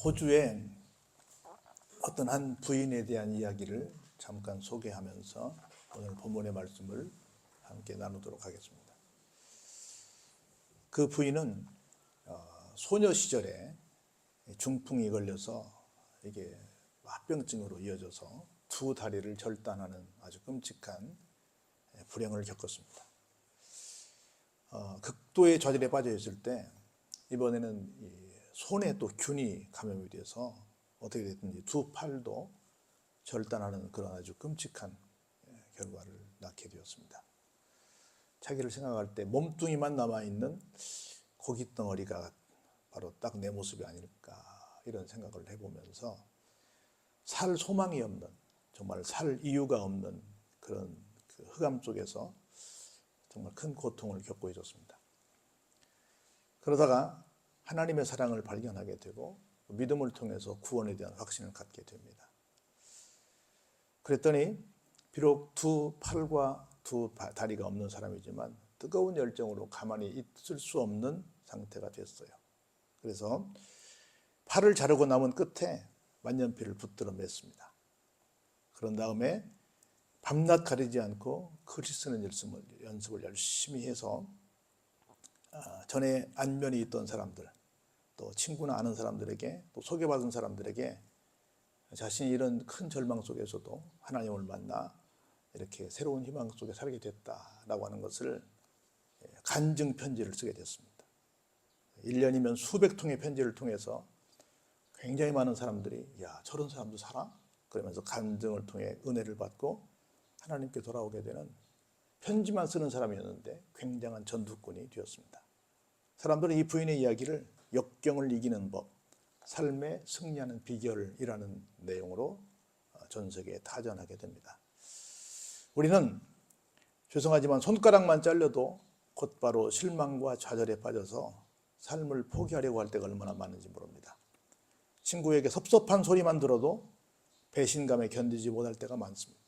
호주의 어떤 한 부인에 대한 이야기를 잠깐 소개하면서 오늘 본문의 말씀을 함께 나누도록 하겠습니다. 그 부인은 소녀 시절에 중풍이 걸려서 이게 합병증으로 이어져서 두 다리를 절단하는 아주 끔찍한 불행을 겪었습니다. 극도의 좌절에 빠져 있을 때 이번에는 이 손에 또 균이 감염이 돼서 어떻게 됐든지 두 팔도 절단하는 그런 아주 끔찍한 결과를 낳게 되었습니다. 자기를 생각할 때 몸뚱이만 남아있는 고깃덩어리가 바로 딱 내 모습이 아닐까 이런 생각을 해보면서 살 소망이 없는, 정말 살 이유가 없는 그런 그 흑암 속에서 정말 큰 고통을 겪고 있었습니다. 그러다가 하나님의 사랑을 발견하게 되고 믿음을 통해서 구원에 대한 확신을 갖게 됩니다. 그랬더니 비록 두 팔과 두 다리가 없는 사람이지만 뜨거운 열정으로 가만히 있을 수 없는 상태가 됐어요. 그래서 팔을 자르고 남은 끝에 만년필을 붙들어 맸습니다. 그런 다음에 밤낮 가리지 않고 글씨 쓰는 연습을 열심히 해서 전에 안면이 있던 사람들, 또 친구나 아는 사람들에게, 또 소개받은 사람들에게 자신이 이런 큰 절망 속에서도 하나님을 만나 이렇게 새로운 희망 속에 살게 됐다라고 하는 것을 간증 편지를 쓰게 됐습니다. 1년이면 수백 통의 편지를 통해서 굉장히 많은 사람들이 야, 저런 사람도 살아? 그러면서 간증을 통해 은혜를 받고 하나님께 돌아오게 되는 편지만 쓰는 사람이었는데 굉장한 전도꾼이 되었습니다. 사람들은 이 부인의 이야기를 역경을 이기는 법, 삶에 승리하는 비결이라는 내용으로 전 세계에 타전하게 됩니다. 우리는 죄송하지만 손가락만 잘려도 곧바로 실망과 좌절에 빠져서 삶을 포기하려고 할 때가 얼마나 많은지 모릅니다. 친구에게 섭섭한 소리만 들어도 배신감에 견디지 못할 때가 많습니다.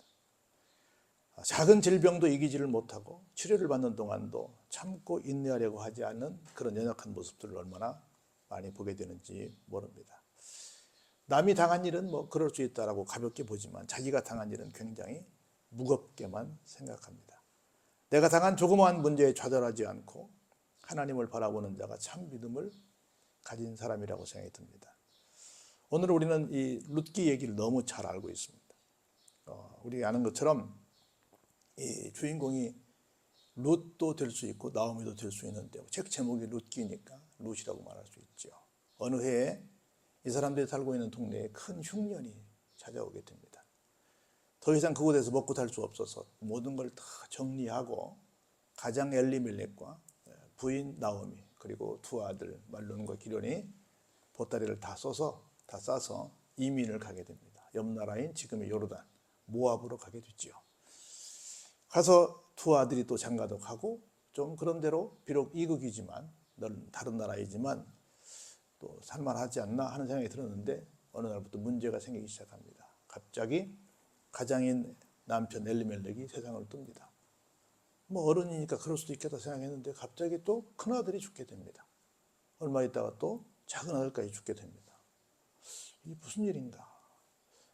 작은 질병도 이기지를 못하고 치료를 받는 동안도 참고 인내하려고 하지 않는 그런 연약한 모습들을 얼마나 많이 보게 되는지 모릅니다. 남이 당한 일은 뭐 그럴 수 있다라고 가볍게 보지만 자기가 당한 일은 굉장히 무겁게만 생각합니다. 내가 당한 조그마한 문제에 좌절하지 않고 하나님을 바라보는 자가 참 믿음을 가진 사람이라고 생각이 듭니다. 오늘 우리는 이 룻기 얘기를 너무 잘 알고 있습니다. 우리가 아는 것처럼 이 주인공이 룻도 될 수 있고 나오미도 될 수 있는데 책 제목이 룻기니까 룻이라고 말할 수 있죠. 어느 해에 이 사람들이 살고 있는 동네에 큰 흉년이 찾아오게 됩니다. 더 이상 그곳에서 먹고 살 수 없어서 모든 걸 다 정리하고 가장 엘리멜렉과 부인 나오미 그리고 두 아들 말론과 기련이 보따리를 다 싸서 이민을 가게 됩니다. 옆 나라인 지금의 요르단 모압으로 가게 됐지요. 가서 두 아들이 또 장가도 가고 좀 그런 대로 비록 이국이지만 다른 나라이지만 또 살만하지 않나 하는 생각이 들었는데 어느 날부터 문제가 생기기 시작합니다. 갑자기 가장인 남편 엘리멜렉이 세상을 뜹니다. 뭐 어른이니까 그럴 수도 있겠다 생각했는데 갑자기 또 큰아들이 죽게 됩니다. 얼마 있다가 또 작은 아들까지 죽게 됩니다. 이게 무슨 일인가?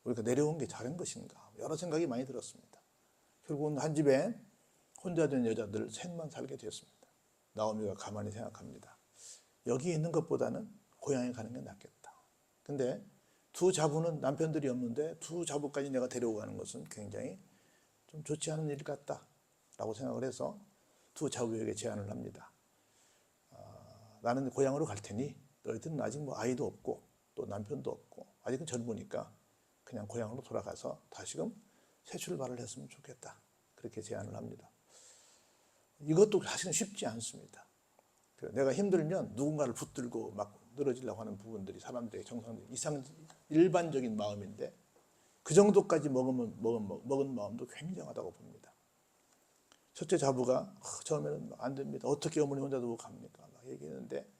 우리가 내려온 게 잘한 것인가? 여러 생각이 많이 들었습니다. 결국은 한 집에 혼자 된 여자들 셋만 살게 되었습니다. 나오미가 가만히 생각합니다. 여기 있는 것보다는 고향에 가는 게 낫겠다. 근데 두 자부는 남편들이 없는데 두 자부까지 내가 데려오고 가는 것은 굉장히 좀 좋지 않은 일 같다라고 생각을 해서 두 자부에게 제안을 합니다. 나는 고향으로 갈 테니 너희들은 아직 뭐 아이도 없고 또 남편도 없고 아직은 젊으니까 그냥 고향으로 돌아가서 다시금 새 출발을 했으면 좋겠다. 그렇게 제안을 합니다. 이것도 사실은 쉽지 않습니다. 내가 힘들면 누군가를 붙들고 막 늘어지려고 하는 부분들이 사람들의 정상적인 일반적인 마음인데 그 정도까지 먹은 마음도 굉장하다고 봅니다. 첫째 자부가 처음에는 안 됩니다. 어떻게 어머니 혼자 두고 갑니까? 막 얘기했는데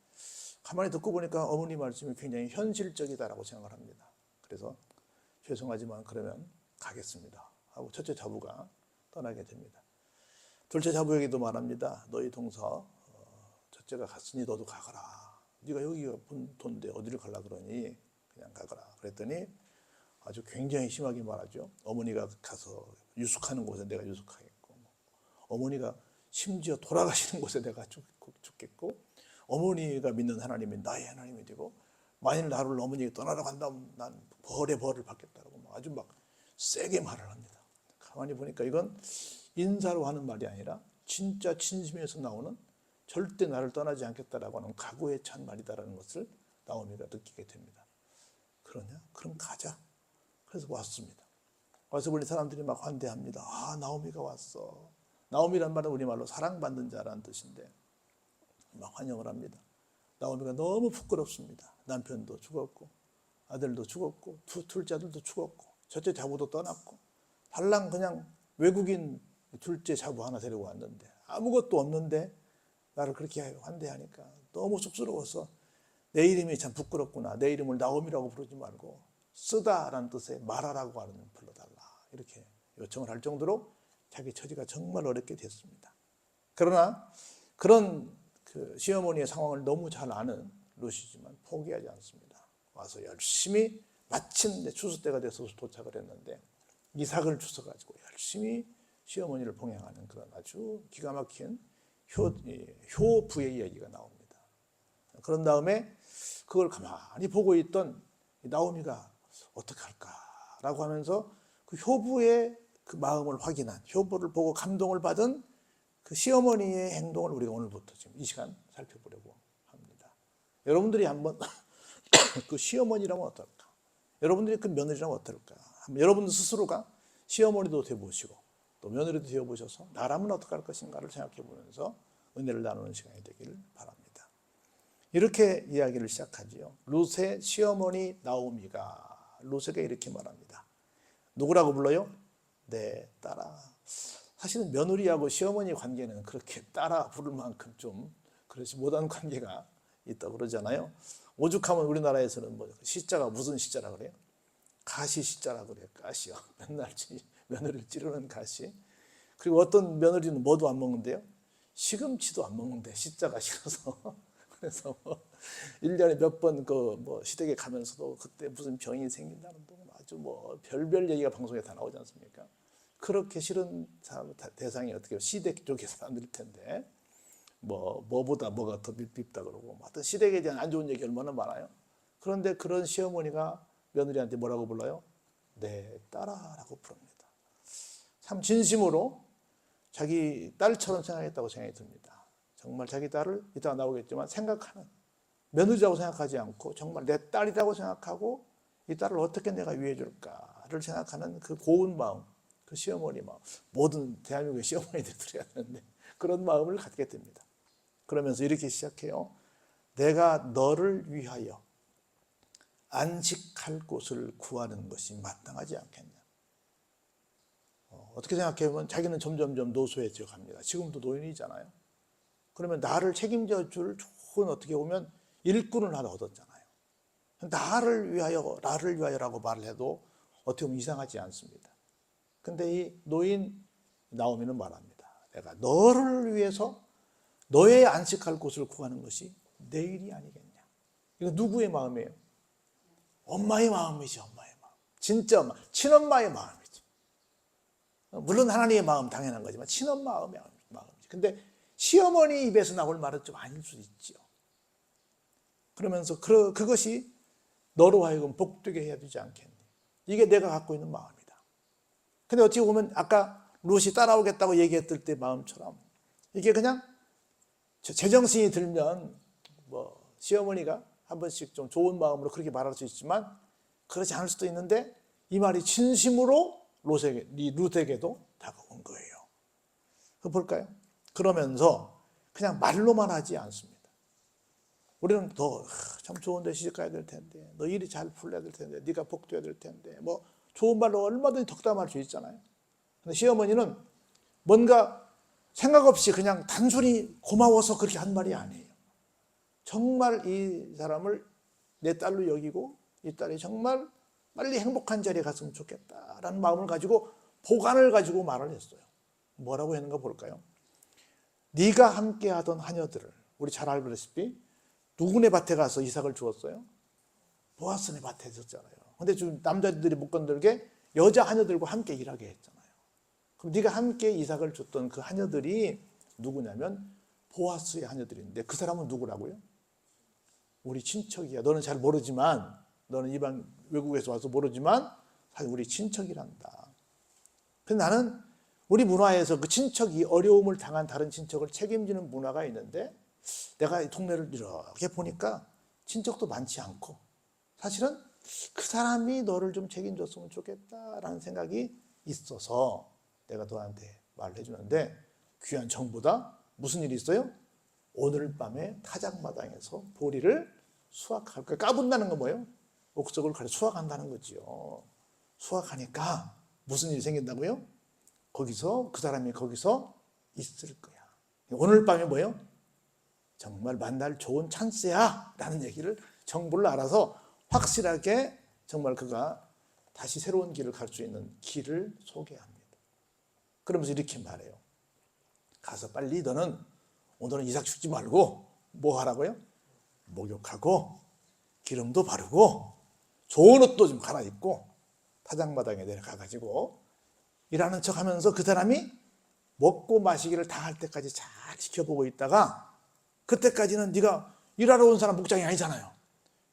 가만히 듣고 보니까 어머니 말씀이 굉장히 현실적이다라고 생각을 합니다. 그래서 죄송하지만 그러면 가겠습니다 하고 첫째 자부가 떠나게 됩니다. 둘째 자부에게도 말합니다. 너희 동서 첫째가 갔으니 너도 가거라. 네가 여기가 본토인데 어디를 가려고 그러니 그냥 가거라. 그랬더니 아주 굉장히 심하게 말하죠. 어머니가 가서 유숙하는 곳에 내가 유숙하겠고, 어머니가 심지어 돌아가시는 곳에 내가 죽겠고, 어머니가 믿는 하나님이 나의 하나님이 되고, 만일 나를 어머니가 떠나라고 한다면 난 벌의 벌을 받겠다라고 아주 막 세게 말을 합니다. 가만히 보니까 이건 인사로 하는 말이 아니라 진짜 진심에서 나오는 절대 나를 떠나지 않겠다라고 하는 각오에 찬 말이다라는 것을 나오미가 느끼게 됩니다. 그러냐? 그럼 가자. 그래서 왔습니다. 와서 보니 사람들이 막 환대합니다. 아, 나오미가 왔어. 나오미란 말은 우리말로 사랑받는 자라는 뜻인데 막 환영을 합니다. 나오미가 너무 부끄럽습니다. 남편도 죽었고 아들도 죽었고 둘째 아들도 죽었고 첫째 자부도 떠났고 달랑 그냥 외국인 둘째 자부 하나 데리고 왔는데 아무것도 없는데 나를 그렇게 환대하니까 너무 쑥스러워서 내 이름이 참 부끄럽구나. 내 이름을 나오미라고 부르지 말고 쓰다라는 뜻의 말하라고 하는 불러달라. 이렇게 요청을 할 정도로 자기 처지가 정말 어렵게 됐습니다. 그러나 그런 그 시어머니의 상황을 너무 잘 아는 룻이지만 포기하지 않습니다. 와서 열심히 마침 추수 때가 돼서 도착을 했는데 이삭을 주워가지고 열심히 시어머니를 봉양하는 그런 아주 기가 막힌 효부의 이야기가 나옵니다. 그런 다음에 그걸 가만히 보고 있던 나오미가 어떻게 할까라고 하면서 그 효부의 그 마음을 확인한, 효부를 보고 감동을 받은 그 시어머니의 행동을 우리가 오늘부터 지금 이 시간 살펴보려고 합니다. 여러분들이 한번 그 시어머니라면 어떨까? 여러분들이 그 며느리라면 어떨까? 여러분 스스로가 시어머니도 되어보시고 또 며느리도 되어보셔서 나라면 어떻게 할 것인가를 생각해 보면서 은혜를 나누는 시간이 되기를 바랍니다. 이렇게 이야기를 시작하지요. 룻의 시어머니 나오미가 룻에게 이렇게 말합니다. 누구라고 불러요? 네, 딸아. 사실은 며느리하고 시어머니 관계는 그렇게 딸아 부를 만큼 좀 그렇지 못한 관계가 있다고 그러잖아요. 오죽하면 우리나라에서는 뭐 시자가 무슨 시자라 그래요? 가시 시자라 그래요. 가시요. 맨날 며느리를 찌르는 가시. 그리고 어떤 며느리는 뭐도 안 먹는데요. 시금치도 안 먹는데 시자가 싫어서. 그래서 뭐 1년에 몇 번 그 뭐 시댁에 가면서도 그때 무슨 병이 생긴다는 둥 아주 뭐 별별 얘기가 방송에 다 나오지 않습니까? 그렇게 싫은 사람 대상이 어떻게 시댁 쪽의 사람들일 텐데 뭐보다 뭐가 더 밉다 그러고 하여튼 시댁에 대한 안 좋은 얘기 얼마나 많아요. 그런데 그런 시어머니가 며느리한테 뭐라고 불러요? 네, 딸아라고 부릅니다. 참 진심으로 자기 딸처럼 생각했다고 생각이 듭니다. 정말 자기 딸을 이따가 나오겠지만 생각하는, 며느리라고 생각하지 않고 정말 내 딸이라고 생각하고 이 딸을 어떻게 내가 위해 줄까를 생각하는 그 고운 마음, 그 시어머니 마음, 모든 대한민국의 시어머니들이 그래야 되는데 그런 마음을 갖게 됩니다. 그러면서 이렇게 시작해요. 내가 너를 위하여 안식할 곳을 구하는 것이 마땅하지 않겠냐. 어떻게 생각해보면 자기는 점점점 노소해져 갑니다. 지금도 노인이잖아요. 그러면 나를 책임져 줄 좋은 어떻게 보면 일꾼을 하나 얻었잖아요. 나를 위하여라고 말을 해도 어떻게 보면 이상하지 않습니다. 근데 이 노인 나오미는 말합니다. 내가 너를 위해서 너의 안식할 곳을 구하는 것이 내 일이 아니겠냐. 이거 누구의 마음이에요? 엄마의 마음이죠. 엄마의 마음. 진짜 엄마, 친엄마의 마음이죠. 물론 하나님의 마음 당연한 거지만 친엄마의 마음이죠. 근데 시어머니 입에서 나올 말은 좀 아닐 수 있죠. 그러면서 그것이 너로 하여금 복되게 해야 되지 않겠니? 이게 내가 갖고 있는 마음이다. 근데 어떻게 보면 아까 룻이 따라오겠다고 얘기했을 때 마음처럼 이게 그냥 제정신이 들면 뭐 시어머니가 한 번씩 좀 좋은 마음으로 그렇게 말할 수 있지만 그렇지 않을 수도 있는데 이 말이 진심으로 룻에게도 다가온 거예요. 그거 볼까요? 그러면서 그냥 말로만 하지 않습니다. 우리는 너 참 좋은데 시집 가야 될 텐데 너 일이 잘 풀려야 될 텐데 네가 복돼야 될 텐데 뭐 좋은 말로 얼마든지 덕담할 수 있잖아요. 근데 시어머니는 뭔가 생각 없이 그냥 단순히 고마워서 그렇게 한 말이 아니에요. 정말 이 사람을 내 딸로 여기고 이 딸이 정말 빨리 행복한 자리에 갔으면 좋겠다라는 마음을 가지고 보관을 가지고 말을 했어요. 뭐라고 했는가 볼까요? 네가 함께하던 하녀들을 우리 잘 알다시피 누구네 밭에 가서 이삭을 주었어요? 보아스네 밭에 있었잖아요. 근데 지금 남자들이 못 건들게 여자 하녀들과 함께 일하게 했잖아요. 그럼 네가 함께 이삭을 줬던 그 하녀들이 누구냐면 보아스의 하녀들인데 그 사람은 누구라고요? 우리 친척이야. 너는 잘 모르지만, 너는 이방 외국에서 와서 모르지만 사실 우리 친척이란다. 근데 나는 우리 문화에서 그 친척이 어려움을 당한 다른 친척을 책임지는 문화가 있는데, 내가 이 동네를 이렇게 보니까 친척도 많지 않고 사실은 그 사람이 너를 좀 책임졌으면 좋겠다라는 생각이 있어서 내가 너한테 말을 해주는데, 귀한 정보다. 무슨 일이 있어요? 오늘 밤에 타작마당에서 보리를 수확할 거예요. 까분다는 건 뭐예요? 옥석을 가려 수확한다는 거지요. 수확하니까 무슨 일이 생긴다고요? 거기서 그 사람이 거기서 있을 거야. 오늘 밤에 뭐예요? 정말 만날 좋은 찬스야 라는 얘기를, 정보를 알아서 확실하게 정말 그가 다시 새로운 길을 갈 수 있는 길을 소개합니다. 그러면서 이렇게 말해요. 가서 빨리 너는 오늘은 이삭 죽지 말고 뭐 하라고요? 목욕하고 기름도 바르고 좋은 옷도 좀 갈아입고 타작마당에 내려가가지고 일하는 척하면서 그 사람이 먹고 마시기를 다 할 때까지 잘 지켜보고 있다가, 그때까지는 네가 일하러 온 사람 목장이 아니잖아요.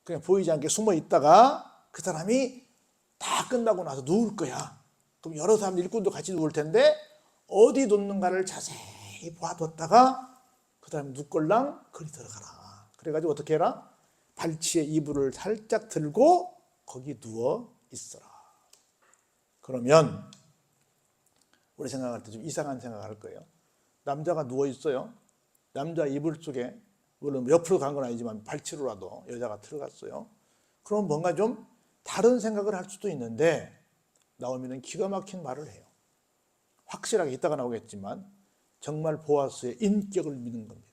그냥 보이지 않게 숨어 있다가 그 사람이 다 끝나고 나서 누울 거야. 그럼 여러 사람 일꾼도 같이 누울 텐데 어디 눕는가를 자세히 봐뒀다가 그 다음에 눕걸랑 그리 들어가라. 그래가지고 어떻게 해라? 발치에 이불을 살짝 들고 거기 누워 있어라. 그러면 우리 생각할 때 좀 이상한 생각할 거예요. 남자가 누워 있어요. 남자 이불 속에, 물론 옆으로 간 건 아니지만 발치로라도 여자가 들어갔어요. 그럼 뭔가 좀 다른 생각을 할 수도 있는데, 나오미는 기가 막힌 말을 해요. 확실하게 이따가 나오겠지만 정말 보아스의 인격을 믿는 겁니다.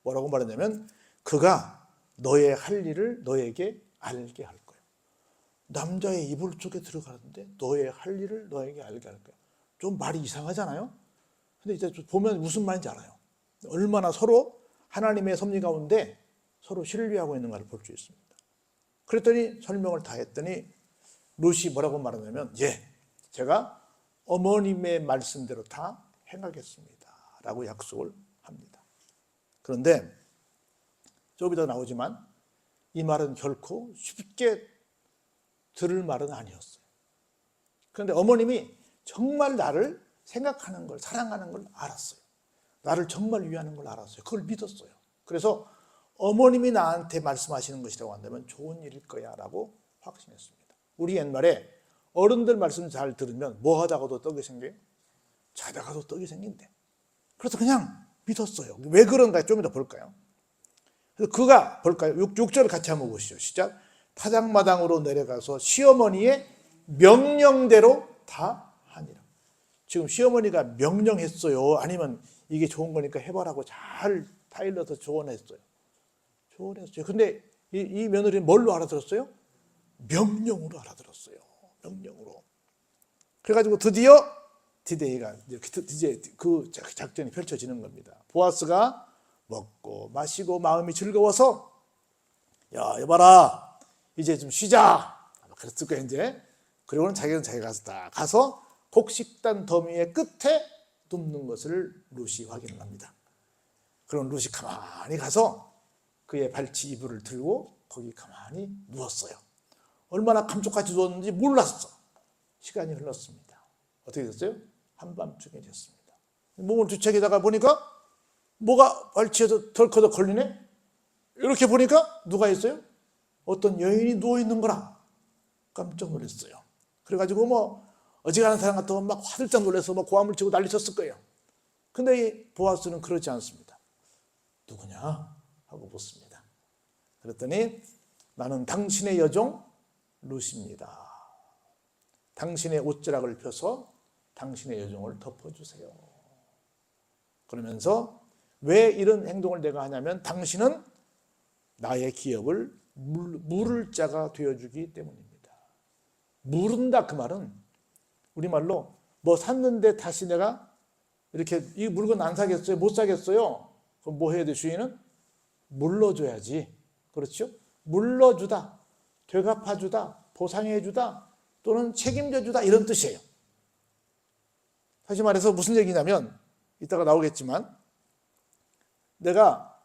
뭐라고 말하냐면, 그가 너의 할 일을 너에게 알게 할 거야. 남자의 이불 속에 들어가는데 너의 할 일을 너에게 알게 할 거야. 좀 말이 이상하잖아요. 근데 이제 보면 무슨 말인지 알아요. 얼마나 서로 하나님의 섭리 가운데 서로 신뢰하고 있는가를 볼 수 있습니다. 그랬더니 설명을 다 했더니 룻이 뭐라고 말하냐면, 예, 제가 어머님의 말씀대로 다 행하겠습니다 라고 약속을 합니다. 그런데 좀 이따 나오지만 이 말은 결코 쉽게 들을 말은 아니었어요. 그런데 어머님이 정말 나를 생각하는 걸, 사랑하는 걸 알았어요. 나를 정말 위하는 걸 알았어요. 그걸 믿었어요. 그래서 어머님이 나한테 말씀하시는 것이라고 한다면 좋은 일일 거야 라고 확신했습니다. 우리 옛말에 어른들 말씀 잘 들으면 뭐 하다가도 떡이 생겨요? 자다가도 떡이 생긴대. 그래서 그냥 믿었어요. 왜 그런가 좀 이따 볼까요? 그래서 그가 볼까요? 6절을 같이 한번 보시죠. 시작. 타작마당으로 내려가서 시어머니의 명령대로 다 하니라. 지금 시어머니가 명령했어요? 아니면 이게 좋은 거니까 해봐라고 잘 타일러서 조언했어요? 조언했어요. 근데 이 며느리는 뭘로 알아들었어요? 명령으로 알아들었어요. 명령으로. 그래가지고 드디어 디데이가 이제 그 작전이 펼쳐지는 겁니다. 보아스가 먹고 마시고 마음이 즐거워서, 야, 여봐라, 이제 좀 쉬자. 그랬을 거야 이제. 그리고는 자기는 자기가 가서 곡식단 더미의 끝에 눕는 것을 룻이 확인을 합니다. 그럼 룻이 가만히 가서 그의 발치 이불을 들고 거기 가만히 누웠어요. 얼마나 감쪽같이 누웠는지 몰랐어. 시간이 흘렀습니다. 어떻게 됐어요? 한밤중이 됐습니다. 몸을 뒤척이다가 보니까 뭐가 발치에서 덜커덕 걸리네? 이렇게 보니까 누가 있어요? 어떤 여인이 누워있는 거라. 깜짝 놀랐어요. 그래가지고 뭐 어지간한 사람 같으면 막 화들짝 놀라서 막 고함을 치고 난리쳤을 거예요. 근데 이 보아스는 그러지 않습니다. 누구냐? 하고 묻습니다. 그랬더니 나는 당신의 여종 룻입니다. 당신의 옷자락을 펴서 당신의 여종을 덮어주세요. 그러면서 왜 이런 행동을 내가 하냐면 당신은 나의 기업을 물을 자가 되어주기 때문입니다. 물은다 그 말은 우리말로 뭐 샀는데 다시 내가 이렇게 이 물건 안 사겠어요? 못 사겠어요? 그럼 뭐 해야 돼? 주인은 물러줘야지. 그렇죠? 물러주다. 되갚아주다, 보상해주다, 또는 책임져주다 이런 뜻이에요. 다시 말해서 무슨 얘기냐면 이따가 나오겠지만 내가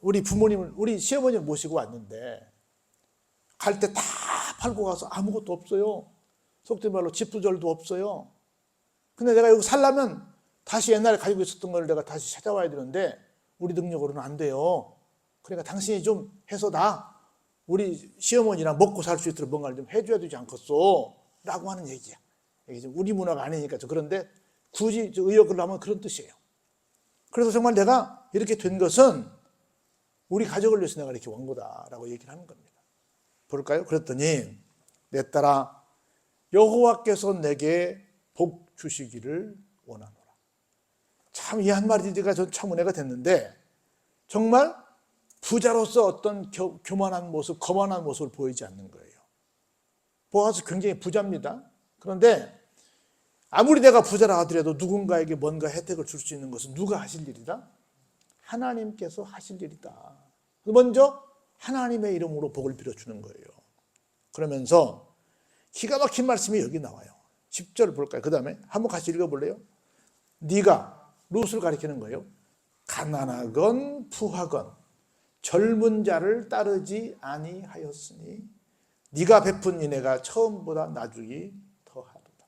우리 부모님을, 우리 시어머니를 모시고 왔는데 갈 때 다 팔고 가서 아무것도 없어요. 속된 말로 집부절도 없어요. 근데 내가 여기 살려면 다시 옛날에 가지고 있었던 걸 내가 다시 찾아와야 되는데 우리 능력으로는 안 돼요. 그러니까 당신이 좀 해서 우리 시어머니랑 먹고 살 수 있도록 뭔가를 좀 해줘야 되지 않겠소? 라고 하는 얘기야. 이게 좀 우리 문화가 아니니까 그런데 굳이 의역을 하면 그런 뜻이에요. 그래서 정말 내가 이렇게 된 것은 우리 가족을 위해서 내가 이렇게 온 거다라고 얘기를 하는 겁니다. 볼까요? 그랬더니 내 딸아 여호와께서 내게 복 주시기를 원하노라. 참 이 한마디가 참 은혜가 됐는데 정말 부자로서 어떤 교만한 모습, 거만한 모습을 보이지 않는 거예요. 보아서 굉장히 부자입니다. 그런데 아무리 내가 부자라 하더라도 누군가에게 뭔가 혜택을 줄 수 있는 것은 누가 하실 일이다? 하나님께서 하실 일이다. 먼저 하나님의 이름으로 복을 빌어주는 거예요. 그러면서 기가 막힌 말씀이 여기 나와요. 10절 볼까요? 그 다음에 한번 같이 읽어볼래요? 네가 룻을 가리키는 거예요. 가난하건 부하건 젊은 자를 따르지 아니하였으니 네가 베푼 인애가 처음보다 나중이 더하도다.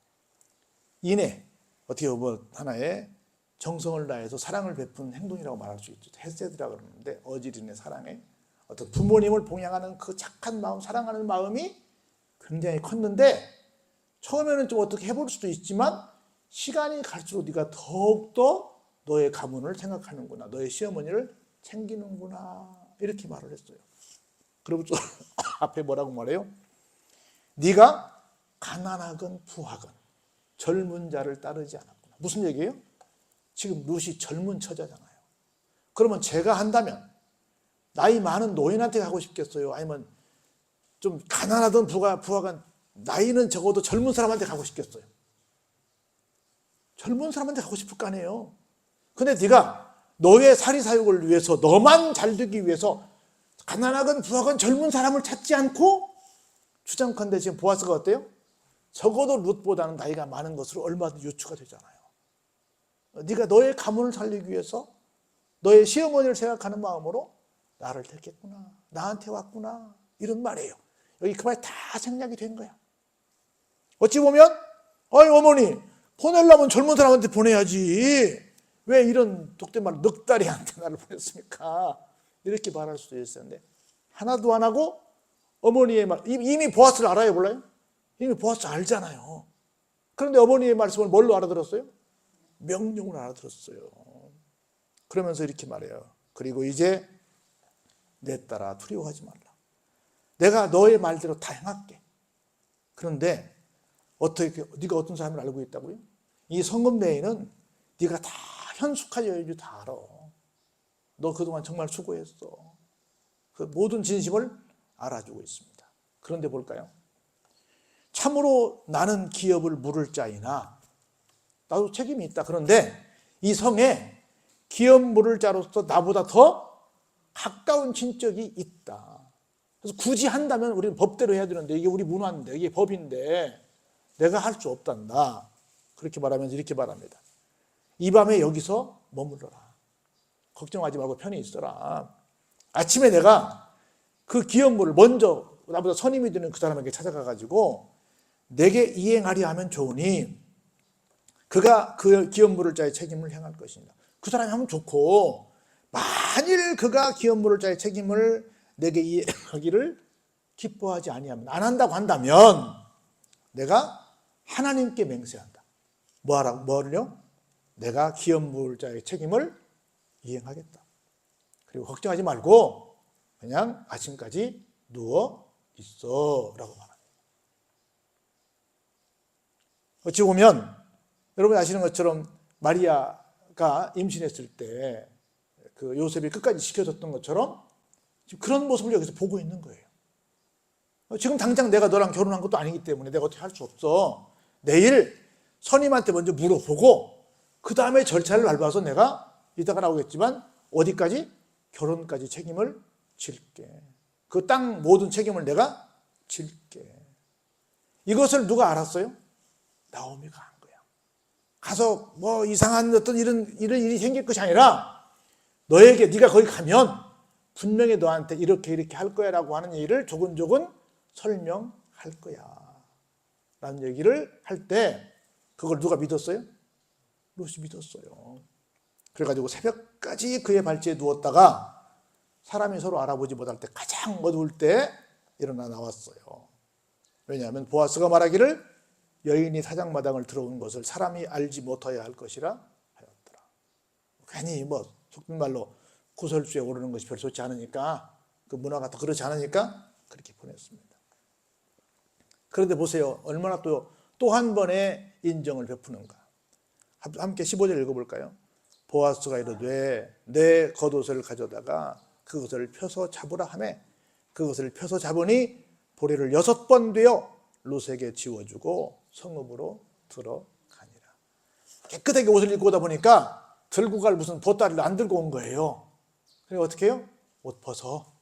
인애, 어떻게 보면 하나의 정성을 다해서 사랑을 베푼 행동이라고 말할 수 있죠. 헤세드라고 그러는데 어지린의 사랑에 어떤 부모님을 봉양하는 그 착한 마음, 사랑하는 마음이 굉장히 컸는데 처음에는 좀 어떻게 해볼 수도 있지만 시간이 갈수록 네가 더욱더 너의 가문을 생각하는구나, 너의 시어머니를 챙기는구나 이렇게 말을 했어요. 그리고 또 앞에 뭐라고 말해요? 네가 가난하건 부하건 젊은 자를 따르지 않았구나. 무슨 얘기예요? 지금 룻이 젊은 처자잖아요. 그러면 제가 한다면 나이 많은 노인한테 가고 싶겠어요? 아니면 좀 가난하던 부하건 나이는 적어도 젊은 사람한테 가고 싶겠어요? 젊은 사람한테 가고 싶을 거 아니에요. 근데 네가 너의 사리사욕을 위해서 너만 잘 되기 위해서 가난하건 부하건 젊은 사람을 찾지 않고 주장컨대 지금 보아스가 어때요? 적어도 룻보다는 나이가 많은 것으로 얼마든지 유추가 되잖아요. 네가 너의 가문을 살리기 위해서 너의 시어머니를 생각하는 마음으로 나를 택했구나, 나한테 왔구나 이런 말이에요. 여기 그 말이 다 생략이 된 거야. 어찌 보면 어머니 보내려면 젊은 사람한테 보내야지 왜 이런 독된 말로 넉다리한테 나를 보냈습니까? 이렇게 말할 수도 있었는데 하나도 안 하고 어머니의 말, 이미 보아스를 알아요 몰라요? 이미 보아스 알잖아요. 그런데 어머니의 말씀을 뭘로 알아들었어요? 명령으로 알아들었어요. 그러면서 이렇게 말해요. 그리고 이제 내 딸아 두려워하지 말라. 내가 너의 말대로 다 행할게. 그런데 어떻게 네가 어떤 사람을 알고 있다고요? 이 성금 내에는 네가 다 현숙한 여인이 다 알아. 너 그동안 정말 수고했어. 그 모든 진심을 알아주고 있습니다. 그런데 볼까요? 참으로 나는 기업을 물을 자이나 나도 책임이 있다. 그런데 이 성에 기업 물을 자로서 나보다 더 가까운 친척이 있다. 그래서 굳이 한다면 우리는 법대로 해야 되는데 이게 우리 문화인데 이게 법인데 내가 할 수 없단다. 그렇게 말하면서 이렇게 말합니다. 이 밤에 여기서 머물러라. 걱정하지 말고 편히 있어라. 아침에 내가 그 기업물을 먼저 나보다 선임이 되는 그 사람에게 찾아가가지고 내게 이행하려 하면 좋으니 그가 그 기업물을 자의 책임을 행할 것이다. 그 사람이 하면 좋고 만일 그가 기업물을 자의 책임을 내게 이행하기를 기뻐하지 아니하면 안 한다고 한다면 내가 하나님께 맹세한다. 뭐를요? 내가 기업물자의 책임을 이행하겠다. 그리고 걱정하지 말고 그냥 아침까지 누워 있어 라고 말합니다. 어찌 보면 여러분 아시는 것처럼 마리아가 임신했을 때 그 요셉이 끝까지 지켜줬던 것처럼 지금 그런 모습을 여기서 보고 있는 거예요. 지금 당장 내가 너랑 결혼한 것도 아니기 때문에 내가 어떻게 할 수 없어. 내일 선임한테 먼저 물어보고 그 다음에 절차를 밟아서 내가 이따가 나오겠지만 어디까지? 결혼까지 책임을 질게. 그 땅 모든 책임을 내가 질게. 이것을 누가 알았어요? 나오미가 한 거야. 가서 뭐 이상한 어떤 이런 일이 생길 것이 아니라 너에게 네가 거기 가면 분명히 너한테 이렇게 할 거야라고 하는 얘기를 조근조근 설명할 거야 라는 얘기를 할 때 그걸 누가 믿었어요? 롯이 믿었어요. 그래가지고 새벽까지 그의 발치에 누웠다가 사람이 서로 알아보지 못할 때 가장 어두울 때 일어나 나왔어요. 왜냐하면 보아스가 말하기를 여인이 사장마당을 들어온 것을 사람이 알지 못하여야 할 것이라 하였더라. 괜히 뭐 속된 말로 구설수에 오르는 것이 별로 좋지 않으니까, 그 문화가 또 그렇지 않으니까 그렇게 보냈습니다. 그런데 보세요. 얼마나 또 한 번의 인정을 베푸는가. 함께 15절 읽어볼까요? 보아스가 이르되 내 겉옷을 가져다가 그것을 펴서 잡으라 하매 그것을 펴서 잡으니 보리를 6번 되어 롯에게 지워주고 성읍으로 들어가니라. 깨끗하게 옷을 입고 오다 보니까 들고 갈 무슨 보따리를 안 들고 온 거예요. 그래서 어떻게 해요? 옷 벗어.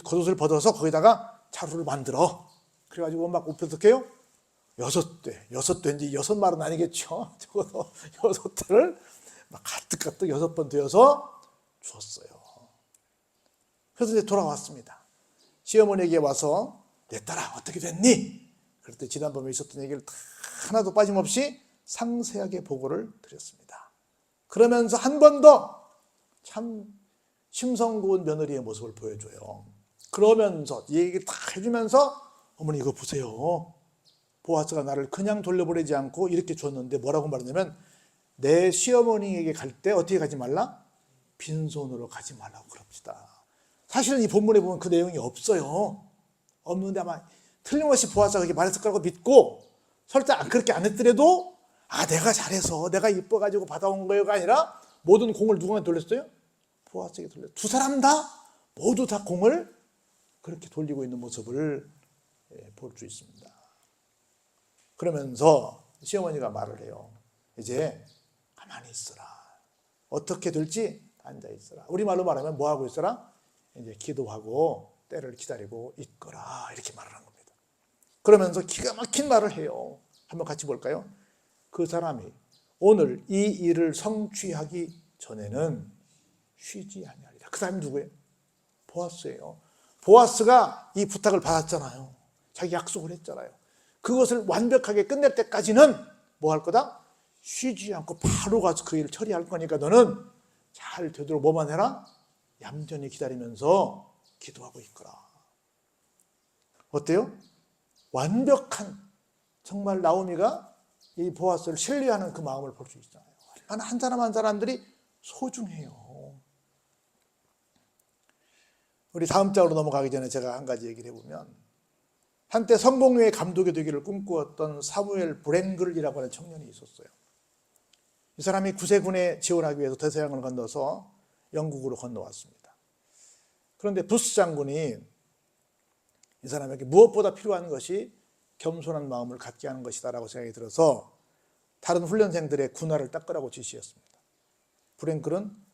겉옷을 벗어서 거기다가 자루를 만들어. 그래가지고 막 어떻게 해요? 6대인지 6말은 아니겠죠. 적어서 6대를 막 가득가득 6번 되어서 주었어요. 그래서 이제 돌아왔습니다. 시어머니에게 와서 내 딸아 어떻게 됐니? 그럴 때 지난번에 있었던 얘기를 하나도 빠짐없이 상세하게 보고를 드렸습니다. 그러면서 한 번 더 참 심성고운 며느리의 모습을 보여줘요. 그러면서 이 얘기를 다 해주면서 어머니 이거 보세요. 보아스가 나를 그냥 돌려보내지 않고 이렇게 줬는데 뭐라고 말하냐면 내 시어머니에게 갈 때 어떻게 가지 말라? 빈손으로 가지 말라고 그럽시다. 사실은 이 본문에 보면 그 내용이 없어요. 없는데 아마 틀림없이 보아스가 그렇게 말했을 거라고 믿고 설사 그렇게 안 했더라도 내가 잘해서 내가 이뻐가지고 받아온 거요가 아니라 모든 공을 누구한테 돌렸어요? 보아스에게 돌렸어요. 두 사람 다 모두 다 공을 그렇게 돌리고 있는 모습을 볼 수 있습니다. 그러면서 시어머니가 말을 해요. 이제 가만히 있어라. 어떻게 될지 앉아 있어라. 우리말로 말하면 뭐 하고 있어라? 이제 기도하고 때를 기다리고 있거라. 이렇게 말을 한 겁니다. 그러면서 기가 막힌 말을 해요. 한번 같이 볼까요? 그 사람이 오늘 이 일을 성취하기 전에는 쉬지 아니하리라. 그 사람이 누구예요? 보아스예요. 보아스가 이 부탁을 받았잖아요. 자기 약속을 했잖아요. 그것을 완벽하게 끝낼 때까지는 뭐 할 거다? 쉬지 않고 바로 가서 그 일을 처리할 거니까 너는 잘 되도록 뭐만 해라? 얌전히 기다리면서 기도하고 있거라. 어때요? 완벽한 정말 나오미가 이 보아스를 신뢰하는 그 마음을 볼 수 있잖아요. 얼마나 한 사람 한 사람들이 소중해요. 우리 다음 장으로 넘어가기 전에 제가 한 가지 얘기를 해보면 한때 성공회의 감독이 되기를 꿈꾸었던 사무엘 브랭글이라고 하는 청년이 있었어요. 이 사람이 구세군에 지원하기 위해서 대서양을 건너서 영국으로 건너왔습니다. 그런데 부스 장군이 이 사람에게 무엇보다 필요한 것이 겸손한 마음을 갖게 하는 것이다라고 생각이 들어서 다른 훈련생들의 군화를 닦으라고 지시했습니다. 브랭글은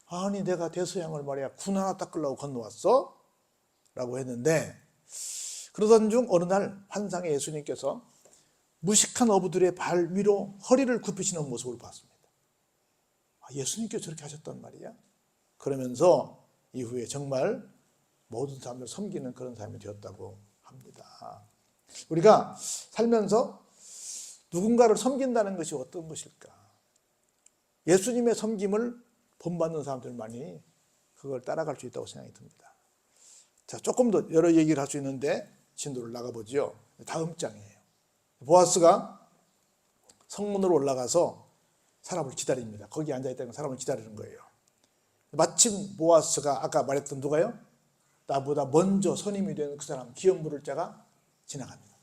아니 내가 대서양을 말이야 군 하나 닦으려고 건너왔어? 라고 했는데 그러던 중 어느 날 환상의 예수님께서 무식한 어부들의 발 위로 허리를 굽히시는 모습을 봤습니다. 예수님께서 저렇게 하셨단 말이야? 그러면서 이후에 정말 모든 사람을 섬기는 그런 삶이 되었다고 합니다. 우리가 살면서 누군가를 섬긴다는 것이 어떤 것일까? 예수님의 섬김을 본받는 사람들만이 그걸 따라갈 수 있다고 생각이 듭니다. 자, 조금 더 여러 얘기를 할 수 있는데 진도를 나가보죠. 다음 장이에요. 보아스가 성문으로 올라가서 사람을 기다립니다. 거기 앉아있다는 사람을 기다리는 거예요. 마침 보아스가 아까 말했던 누가요? 나보다 먼저 선임이 되는 그 사람, 기업 물을 자가 지나갑니다.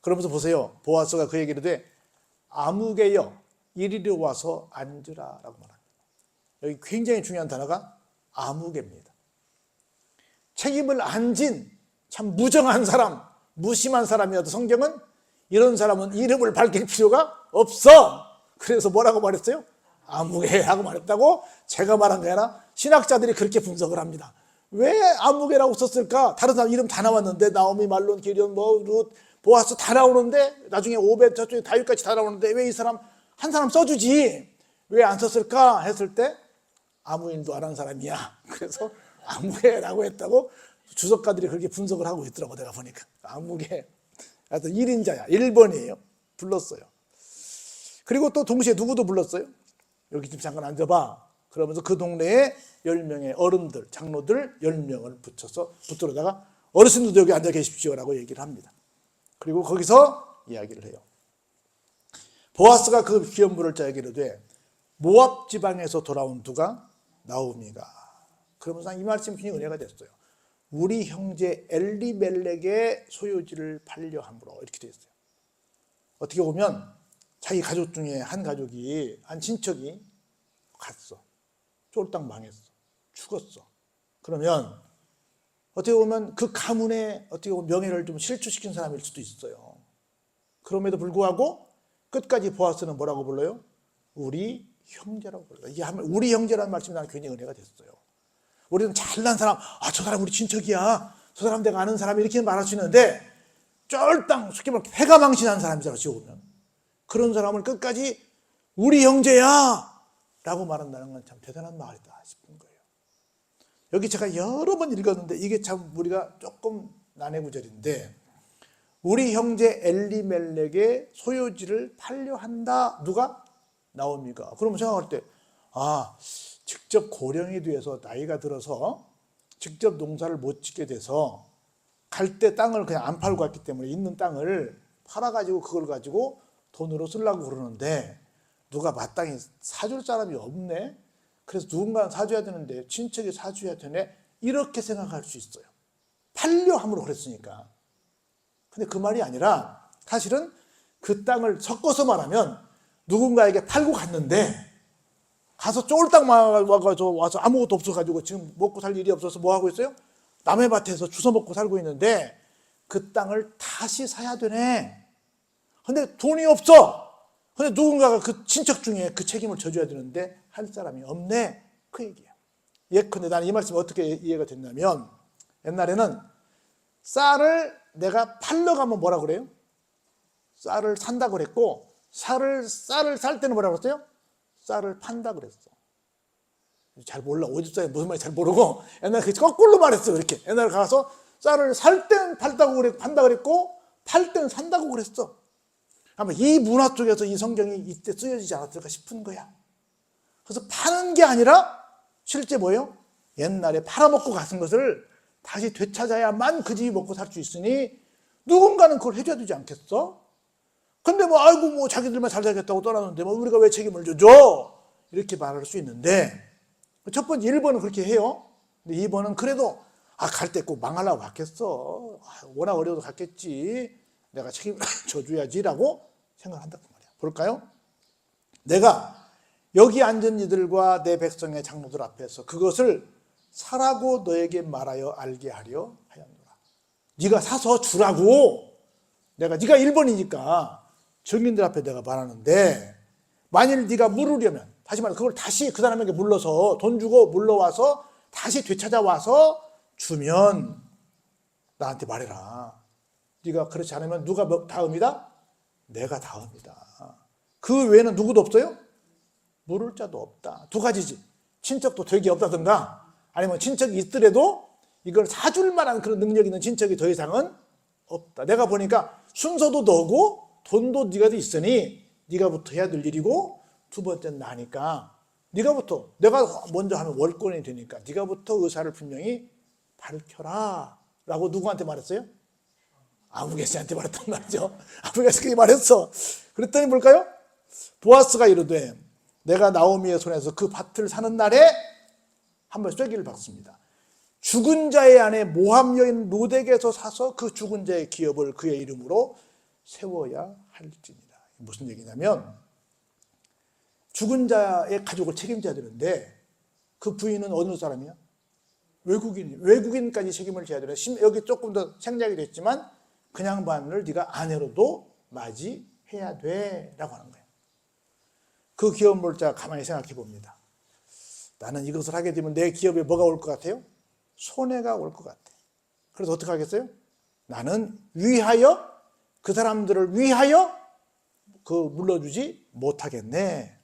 그러면서 보세요. 보아스가 그 얘기를 해 아무개여 이리로 와서 앉으라 라고 말합니다. 여기 굉장히 중요한 단어가 아무개입니다. 책임을 안 진 참 무정한 사람, 무심한 사람이어도 성경은 이런 사람은 이름을 밝힐 필요가 없어. 그래서 뭐라고 말했어요? 아무개라고 말했다고 제가 말한 게 아니라 신학자들이 그렇게 분석을 합니다. 왜 아무개라고 썼을까? 다른 사람 이름 다 나왔는데 나오미, 말론, 기리온, 룻, 보아스 다 나오는데 나중에 오벳 저쪽에 다윗까지 다 나오는데 왜 이 사람 한 사람 써주지? 왜 안 썼을까? 했을 때 아무 일도 안 한 사람이야. 그래서 아무개라고 했다고 주석가들이 그렇게 분석을 하고 있더라고. 내가 보니까 아무개 하여튼 1인자야 1번이에요 불렀어요. 그리고 또 동시에 누구도 불렀어요. 여기 좀 잠깐 앉아봐. 그러면서 그 동네에 10명의 어른들, 장로들 10명을 붙들어다가 어르신들도 여기 앉아 계십시오라고 얘기를 합니다. 그리고 거기서 이야기를 해요. 보아스가 그 귀한 물을 짜기로 이르되 모압 지방에서 돌아온 누가? 나오미가. 그러면서 이 말씀이 굉장히 은혜가 됐어요. 우리 형제 엘리멜렉의 소유지를 팔려 함으로 이렇게 되어 있어요. 어떻게 보면 자기 가족 중에 한 가족이, 한 친척이 갔어. 쫄딱 망했어. 죽었어. 그러면 어떻게 보면 그 가문의 어떻게 보면 명예를 좀 실추시킨 사람일 수도 있어요. 그럼에도 불구하고 끝까지 보아스는 뭐라고 불러요? 우리 형제라고 불러요. 이게 우리 형제라는 말씀이 나는 굉장히 은혜가 됐어요. 우리는 잘난 사람, 저 사람 우리 친척이야. 저 사람 내가 아는 사람 이렇게 말할 수 있는데 쫄딱 쉽게 말하면 패가 망신한 사람이잖아. 지금 보면. 그런 사람을 끝까지 우리 형제야 라고 말한다는 건 참 대단한 말이다 싶은 거예요. 여기 제가 여러 번 읽었는데 이게 참 우리가 조금 난해구절인데 우리 형제 엘리멜렉의 소유지를 팔려 한다. 누가? 나오미가. 그러면 생각할 때 직접 고령이 돼서 나이가 들어서 직접 농사를 못 짓게 돼서 갈 때 땅을 그냥 안 팔고 갔기 때문에 있는 땅을 팔아가지고 그걸 가지고 돈으로 쓰려고 그러는데 누가 마땅히 사줄 사람이 없네. 그래서 누군가 사줘야 되는데 친척이 사줘야 되네. 이렇게 생각할 수 있어요. 팔려 함으로 그랬으니까. 근데 그 말이 아니라 사실은 그 땅을 섞어서 말하면 누군가에게 팔고 갔는데 가서 쫄딱 와서 아무것도 없어가지고 지금 먹고 살 일이 없어서 뭐 하고 있어요? 남의 밭에서 주워 먹고 살고 있는데 그 땅을 다시 사야 되네. 근데 돈이 없어. 근데 누군가가 그 친척 중에 그 책임을 져줘야 되는데 할 사람이 없네. 그 얘기야. 예컨대 나는 이 말씀이 어떻게 이해가 됐냐면 옛날에는 쌀을 내가 팔러 가면 뭐라 그래요? 쌀을 산다고 그랬고 쌀을 살 때는 뭐라고 그랬어요? 쌀을 판다 그랬어. 잘 몰라. 오집사에 무슨 말인지 잘 모르고 옛날에 거꾸로 말했어. 이렇게 옛날에 가서 쌀을 살 땐 판다고 그랬고 팔 땐 산다고 그랬어. 아마 이 문화 속에서 이 성경이 이때 쓰여지지 않았을까 싶은 거야. 그래서 파는 게 아니라 실제 뭐예요? 옛날에 팔아먹고 갔은 것을 다시 되찾아야만 그 집이 먹고 살 수 있으니 누군가는 그걸 해줘야 되지 않겠어? 근데 아이고 자기들만 잘 살겠다고 떠나는데 우리가 왜 책임을 져줘? 이렇게 말할 수 있는데 첫 번째 1번은 그렇게 해요. 근데 2번은 그래도 갈 때 꼭 망하려고 갔겠어. 워낙 어려워도 갔겠지. 내가 책임을 져줘야지라고 생각한다 그 말이야. 볼까요? 내가 여기 앉은 이들과 내 백성의 장로들 앞에서 그것을 사라고 너에게 말하여 알게 하려 하였노라. 네가 사서 주라고. 네가 1번이니까 증인들 앞에 내가 말하는데 만일 네가 물으려면 다시 말해 그걸 다시 그 사람에게 물러서 돈 주고 물러와서 다시 되찾아와서 주면 나한테 말해라. 네가 그렇지 않으면 누가 다음이다? 내가 다음이다. 그 외에는 누구도 없어요? 물을 자도 없다. 두 가지지. 친척도 되게 없다든가 아니면 친척이 있더라도 이걸 사줄 만한 그런 능력 있는 친척이 더 이상은 없다. 내가 보니까 순서도 너고 돈도 네가 있으니 네가부터 해야 될 일이고 두 번째는 나니까 네가부터 내가 먼저 하면 월권이 되니까 네가부터 의사를 분명히 밝혀라 라고 누구한테 말했어요? 아무개 씨한테 말했단 말이죠. 아무개 씨가 그렇게 말했어. 그랬더니 뭘까요? 보아스가 이르되 내가 나오미의 손에서 그 밭을 사는 날에 한번 쐐기를 박습니다. 죽은 자의 아내 모압 여인 룻에게서 사서 그 죽은 자의 기업을 그의 이름으로 세워야 할지니라. 무슨 얘기냐면 죽은 자의 가족을 책임져야 되는데 그 부인은 어느 사람이야? 외국인까지 책임을 져야 되는. 여기 조금 더 생략이 됐지만 그냥 반을 네가 아내로도 맞이해야 돼라고 하는 거예요. 그 기업 물자 가만히 생각해 봅니다. 나는 이것을 하게 되면 내 기업에 뭐가 올 것 같아요? 손해가 올 것 같아. 그래서 어떻게 하겠어요? 나는 위하여, 그 사람들을 위하여 물러주지 못하겠네.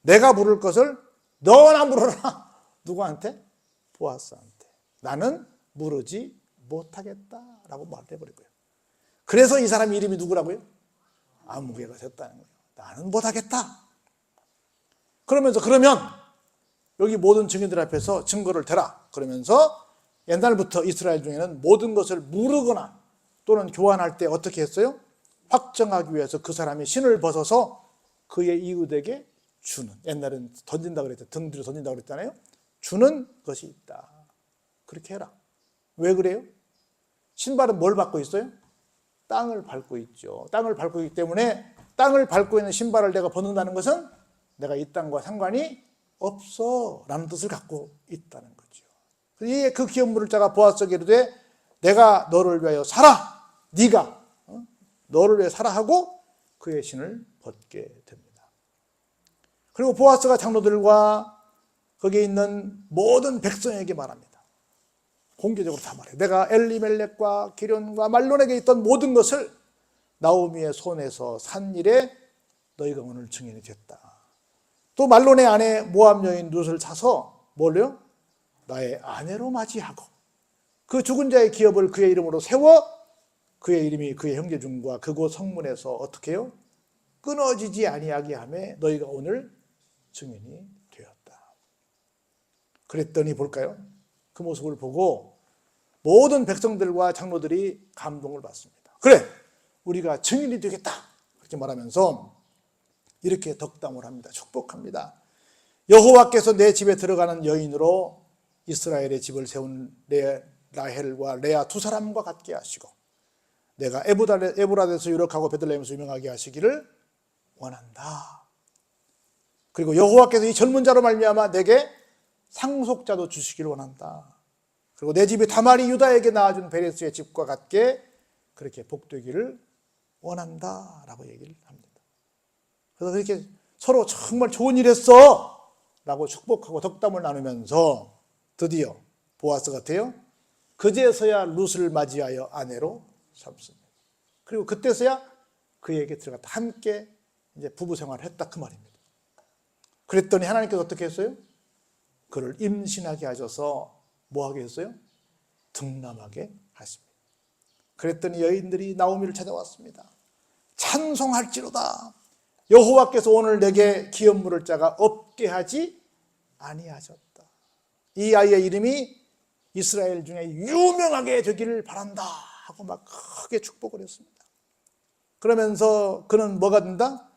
내가 물을 것을 너나 물어라. 누구한테? 보아스한테. 나는 물으지 못하겠다라고 말해버린 거예요. 그래서 이 사람 이름이 누구라고요? 아무개가 됐다는 거예요. 나는 못하겠다. 그러면서 그러면 여기 모든 증인들 앞에서 증거를 대라. 그러면서 옛날부터 이스라엘 중에는 모든 것을 물으거나 또는 교환할 때 어떻게 했어요? 확정하기 위해서 그 사람이 신을 벗어서 그의 이웃에게 주는, 옛날엔 던진다 그랬죠. 등 뒤로 던진다 그랬잖아요. 주는 것이 있다. 그렇게 해라. 왜 그래요? 신발은 뭘 밟고 있어요? 땅을 밟고 있죠. 땅을 밟고 있기 때문에 땅을 밟고 있는 신발을 내가 벗는다는 것은 내가 이 땅과 상관이 없어 라는 뜻을 갖고 있다는 거죠. 그 기업 물을 자가 보아스에게 이르되 내가 너를 위하여 살아. 네가 너를 위해 살아 하고 그의 신을 벗게 됩니다. 그리고 보아스가 장로들과 거기에 있는 모든 백성에게 말합니다. 공개적으로 다 말해요. 내가 엘리멜렉과 기련과 말론에게 있던 모든 것을 나오미의 손에서 산 일에 너희가 오늘 증인이 됐다. 또 말론의 아내 모압 여인 룻을 사서 뭘요? 나의 아내로 맞이하고 그 죽은 자의 기업을 그의 이름으로 세워 그의 이름이 그의 형제중과 그곳 성문에서 어떻게 해요? 끊어지지 아니하게 하며 너희가 오늘 증인이 되었다. 그랬더니 볼까요? 그 모습을 보고 모든 백성들과 장로들이 감동을 받습니다. 그래, 우리가 증인이 되겠다. 그렇게 말하면서 이렇게 덕담을 합니다. 축복합니다. 여호와께서 내 집에 들어가는 여인으로 이스라엘의 집을 세운 라헬과 레아 두 사람과 같게 하시고 내가 에브라데서 유력하고 베들레헴에서 유명하게 하시기를 원한다. 그리고 여호와께서 이 젊은 자로 말미암아 내게 상속자도 주시기를 원한다. 그리고 내 집이 다말이 유다에게 낳아준 베레스의 집과 같게 그렇게 복되기를 원한다라고 얘기를 합니다. 그래서 그렇게 서로 정말 좋은 일 했어 라고 축복하고 덕담을 나누면서 드디어 보아스 같아요. 그제서야 룻을 맞이하여 아내로 삼습니다. 그리고 그때서야 그에게 들어갔다. 함께 이제 부부 생활을 했다 그 말입니다. 그랬더니 하나님께서 어떻게 했어요? 그를 임신하게 하셔서 뭐 하게 했어요? 등남하게 하십니다. 그랬더니 여인들이 나오미를 찾아왔습니다. 찬송할지로다. 여호와께서 오늘 내게 기업 물을 자가 없게 하지 아니하셨다. 이 아이의 이름이 이스라엘 중에 유명하게 되기를 바란다 하고 막 크게 축복을 했습니다. 그러면서 그는 뭐가 된다?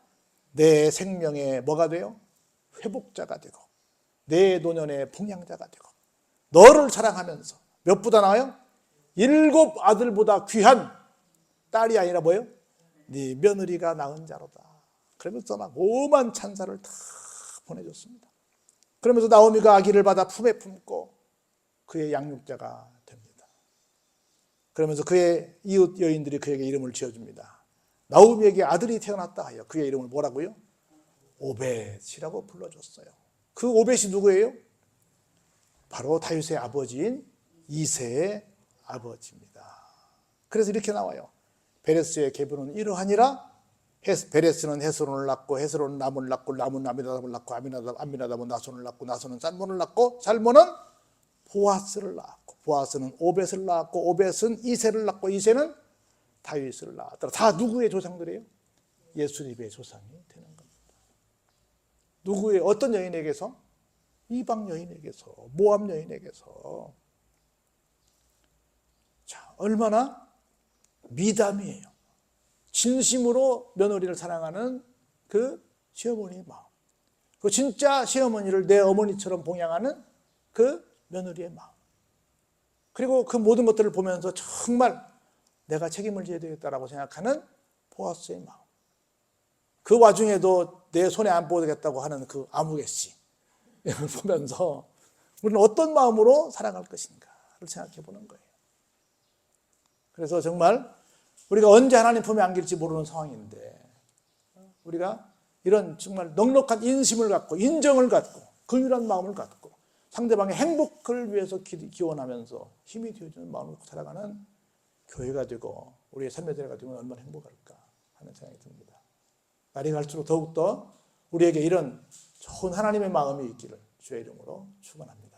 내 생명의 뭐가 돼요? 회복자가 되고 내 노년의 봉양자가 되고 너를 사랑하면서 몇 보다 나아요? 7 아들보다 귀한 딸이 아니라 뭐예요? 네 며느리가 낳은 자로다. 그러면서 막 오만 찬사를 다 보내줬습니다. 그러면서 나오미가 아기를 받아 품에 품고 그의 양육자가 됩니다. 그러면서 그의 이웃 여인들이 그에게 이름을 지어줍니다. 나오미에게 아들이 태어났다 하여 그의 이름을 뭐라고요? 오벳이라고 불러줬어요. 그 오벳이 누구예요? 바로 다윗의 아버지인 이새의 아버지입니다. 그래서 이렇게 나와요. 베레스의 계보는 이러하니라. 베레스는 헤스론을 낳고 헤스론은 남을 낳고 남은 아미나답을 낳고 아미나답은 나손을 낳고 나손은 살몬을 낳고 살몬은 보아스를 낳았고 보아스는 오벳을 낳았고 오벳은 이새를 낳고 이새는 다윗을 낳았더라. 다 누구의 조상들이에요? 예수님의 조상이 되는 겁니다. 누구의 어떤 여인에게서? 이방 여인에게서, 모압 여인에게서. 자, 얼마나 미담이에요. 진심으로 며느리를 사랑하는 그 시어머니의 마음. 그 진짜 시어머니를 내 어머니처럼 봉양하는 그 며느리의 마음. 그리고 그 모든 것들을 보면서 정말 내가 책임을 져야 되겠다라고 생각하는 보아스의 마음. 그 와중에도 내 손에 안 보겠다고 하는 그 아무개 씨를 보면서 우리는 어떤 마음으로 살아갈 것인가를 생각해 보는 거예요. 그래서 정말 우리가 언제 하나님 품에 안길지 모르는 상황인데 우리가 이런 정말 넉넉한 인심을 갖고 인정을 갖고 긍휼한 마음을 갖고 상대방의 행복을 위해서 기원하면서 힘이 되어주는 마음을 갖고 살아가는 교회가 되고 우리의 삶의 자리가 되면 얼마나 행복할까 하는 생각이 듭니다. 날이 갈수록 더욱더 우리에게 이런 좋은 하나님의 마음이 있기를 주의 이름으로 축원합니다.